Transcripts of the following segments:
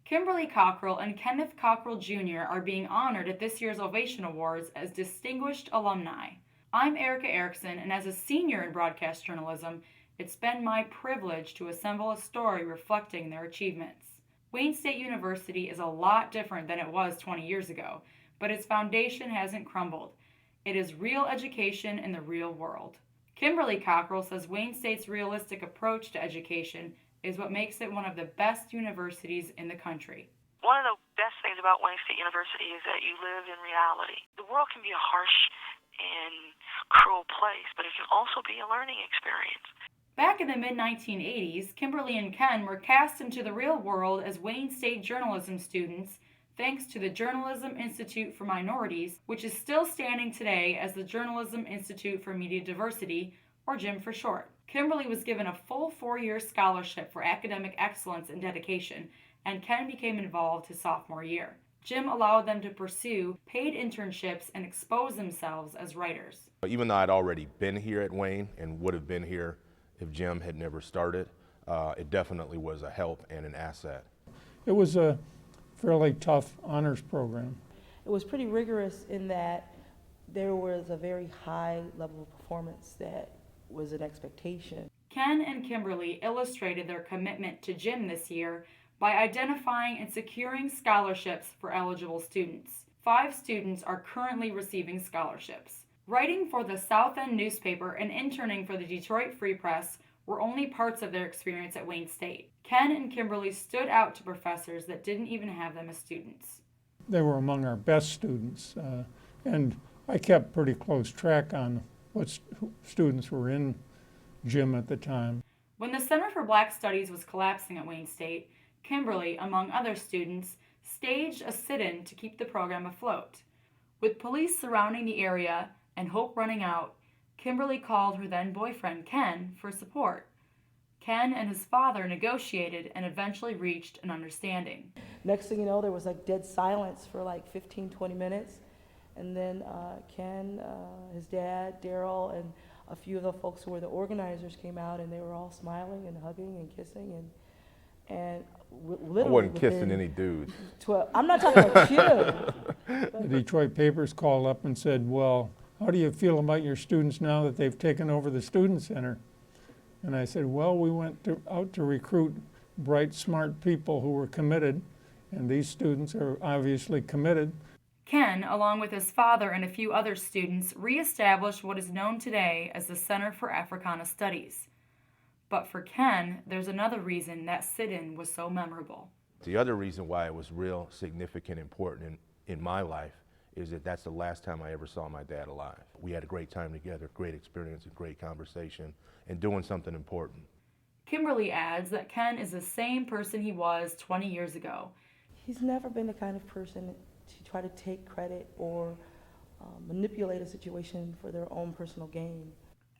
Kimberly Cockrel and Kenneth Cockrel Jr. are being honored at this year's Ovation Awards as distinguished alumni. I'm Erica Erickson, and as a senior in broadcast journalism, it's been my privilege to assemble a story reflecting their achievements. Wayne State University is a lot different than it was 20 years ago, but its foundation hasn't crumbled. It is real education in the real world. Kimberly Cockrel says Wayne State's realistic approach to education is what makes it one of the best universities in the country. One of the best things about Wayne State University is that you live in reality. The world can be a harsh and cruel place, but it can also be a learning experience. Back in the mid-1980s, Kimberly and Ken were cast into the real world as Wayne State journalism students thanks to the Journalism Institute for Minorities, which is still standing today as the Journalism Institute for Media Diversity, or JIM for short. Kimberly was given a full 4-year scholarship for academic excellence and dedication, and Ken became involved his sophomore year. JIM allowed them to pursue paid internships and expose themselves as writers. Even though I'd already been here at Wayne and would have been here if JIM had never started, it definitely was a help and an asset. It was a fairly tough honors program. It was pretty rigorous in that there was a very high level of performance that was an expectation. Ken and Kimberly illustrated their commitment to JIM this year by identifying and securing scholarships for eligible students. 5 students are currently receiving scholarships. Writing for the South End newspaper and interning for the Detroit Free Press were only parts of their experience at Wayne State. Ken and Kimberly stood out to professors that didn't even have them as students. They were among our best students, and I kept pretty close track on what students were in JIM at the time. When the Center for Black Studies was collapsing at Wayne State, Kimberly, among other students, staged a sit-in to keep the program afloat. With police surrounding the area and hope running out, Kimberly called her then-boyfriend, Ken, for support. Ken and his father negotiated and eventually reached an understanding. Next thing you know, there was like dead silence for like 15, 20 minutes. And then Ken, his dad, Daryl, and a few of the folks who were the organizers came out, and they were all smiling and hugging and kissing. And literally I wasn't kissing any dudes. I'm not talking about you. The Detroit papers called up and said, well, how do you feel about your students now that they've taken over the Student Center? And I said, well, we went out to recruit bright, smart people who were committed, and these students are obviously committed. Ken, along with his father and a few other students, reestablished what is known today as the Center for Africana Studies. But for Ken, there's another reason that sit-in was so memorable. The other reason why it was real significant, important in my life is that that's the last time I ever saw my dad alive. We had a great time together, great experience, and great conversation, and doing something important. Kimberly adds that Ken is the same person he was 20 years ago. He's never been the kind of person to try to take credit or manipulate a situation for their own personal gain.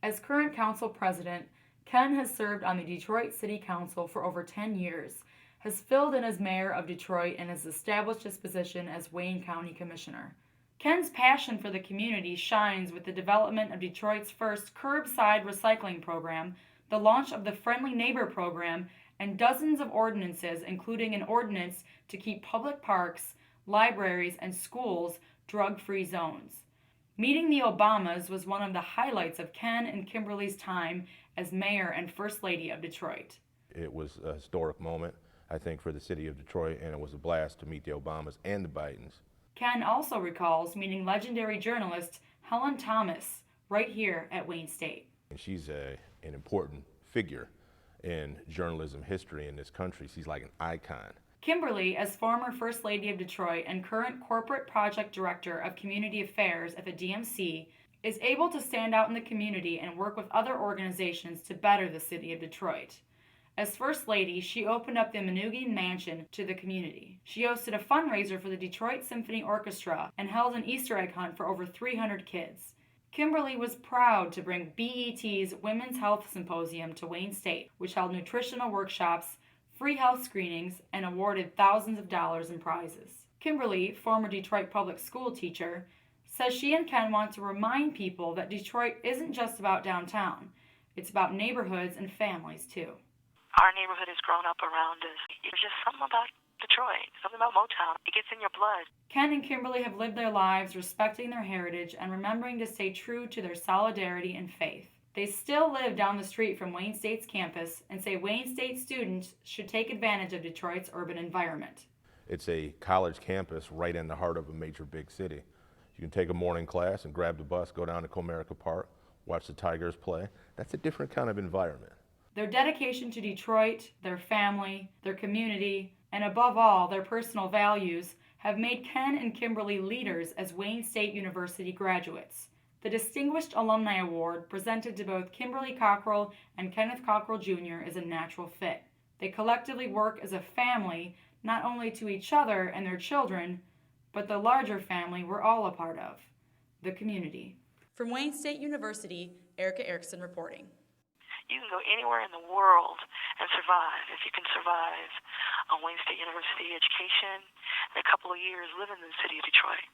As current council president, Ken has served on the Detroit City Council for over 10 years, has filled in as mayor of Detroit, and has established his position as Wayne County Commissioner. Ken's passion for the community shines with the development of Detroit's first curbside recycling program, the launch of the Friendly Neighbor program, and dozens of ordinances, including an ordinance to keep public parks, libraries, and schools drug-free zones. Meeting the Obamas was one of the highlights of Ken and Kimberly's time as mayor and first lady of Detroit. It was a historic moment, I think, for the city of Detroit, and it was a blast to meet the Obamas and the Bidens. Ken also recalls meeting legendary journalist Helen Thomas right here at Wayne State. And she's an important figure in journalism history in this country. She's like an icon. Kimberly, as former First Lady of Detroit and current Corporate Project Director of Community Affairs at the DMC, is able to stand out in the community and work with other organizations to better the city of Detroit. As First Lady, she opened up the Manoogian Mansion to the community. She hosted a fundraiser for the Detroit Symphony Orchestra and held an Easter egg hunt for over 300 kids. Kimberly was proud to bring BET's Women's Health Symposium to Wayne State, which held nutritional workshops, free health screenings, and awarded thousands of dollars in prizes. Kimberly, former Detroit public school teacher, says she and Ken want to remind people that Detroit isn't just about downtown. It's about neighborhoods and families, too. Our neighborhood has grown up around us. There's just something about Detroit, something about Motown. It gets in your blood. Ken and Kimberly have lived their lives respecting their heritage and remembering to stay true to their solidarity and faith. They still live down the street from Wayne State's campus and say Wayne State students should take advantage of Detroit's urban environment. It's a college campus right in the heart of a major big city. You can take a morning class and grab the bus, go down to Comerica Park, watch the Tigers play. That's a different kind of environment. Their dedication to Detroit, their family, their community, and above all, their personal values have made Ken and Kimberly leaders as Wayne State University graduates. The Distinguished Alumni Award, presented to both Kimberly Cockrel and Kenneth Cockrel Jr., is a natural fit. They collectively work as a family, not only to each other and their children, but the larger family we're all a part of, the community. From Wayne State University, Erica Erickson reporting. You can go anywhere in the world and survive if you can survive a Wayne State University education and a couple of years living in the city of Detroit.